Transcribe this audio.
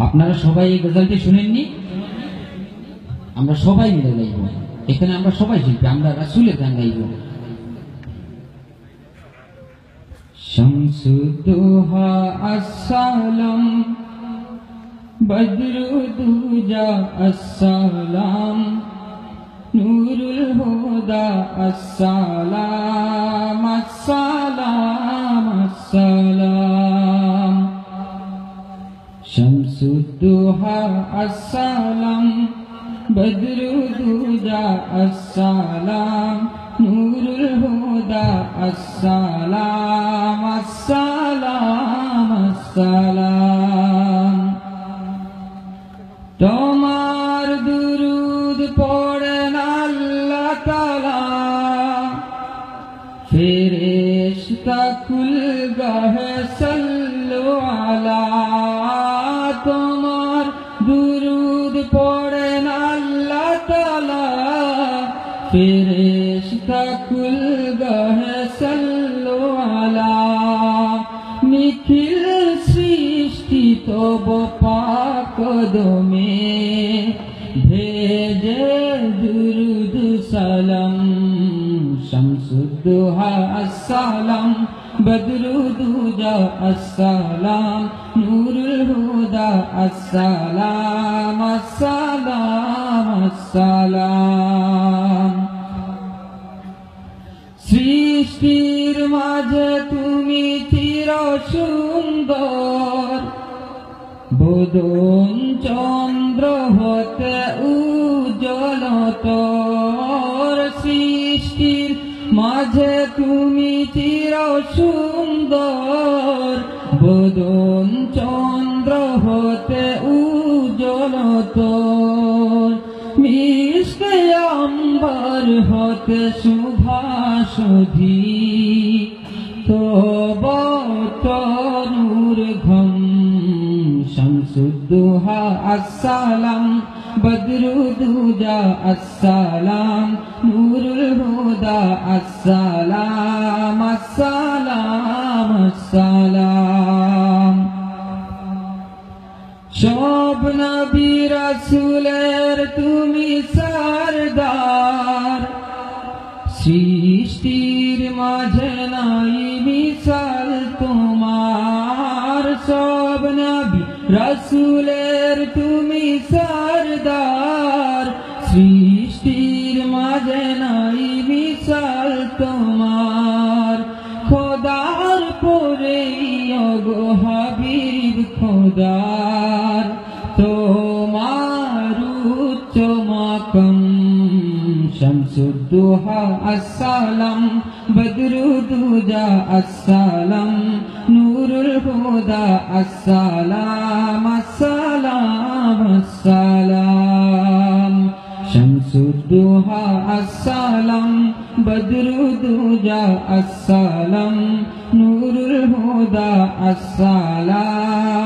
আপনারা সবাই এই গজলটি শুনেননি? আমরা সবাই মিলে গাইব। এখানে আমরা সবাই শিল্পী, আমরা রাসূলের গান গাইব। শামসুদ্দোহা আসসালাম, বদরুদ্দুজা আসসালাম, নূরুল হুদা আসসালাম, আসসালাম আসসালাম। শামসুদ্দোহা আসসালাম, বদরুদ্দুজা আসসালাম, নূরুল হুদা আসসালাম, আসসালাম আসসালাম। তোমার দুরুদ পড়েন আল্লাহ তাআলা, ফেরেশতা কুল গাহে সাল্লু আলা। তোমার দুরুদ পড়েন আল্লাহ তাআলা, ফেরেশতা কুল গাহে সাল্লু আলা। নিখিল সৃষ্টি তব পাক কদমে, ভেজে দুরুদ সালাম। শামসুদ্দোহা আসসালাম, বদরুদ্দুজা আসসালাম, নূরুল হুদা আসসালাম, আসসালাম আসসালাম। সৃষ্টির মাঝে তুমি চির সুন্দর, বদন চন্দ্র হতে উজ্জ্বলতর। সৃষ্টির মাঝে তুমি চির সুন্দর, বদন চন্দ্র হতে উজ্জ্বলতর। মিশকে আম্বার হতে সুভাষধি, তব তনুর ঘম। শামসুদ্দোহা আসসালাম, বদরুদ্দুজা আসসালাম, নূরুল হুদা আসসালাম, আসসালাম আসসালাম। সব নবী রাসূলের তুমি সরদার, সৃষ্টির মাঝে নাই মিসাল তোমার। সব নবী রাসূলের তুমি সরদার, সৃষ্টির মাঝে নাই মিসাল তোমার। খোদার পরে ওগো হাবিব খোদার, তোমার উচ্চ মাকাম। শামসুদ্দোহা আসসালাম, বদরুদ্দুজা আসসালাম, নূরুল হুদা আসসালাম, আসসালাম আসসালাম। শামসুদ্দোহা আসসালাম, বদরুদ্দুজা আসসালাম, নূরুল হুদা আসসালাম,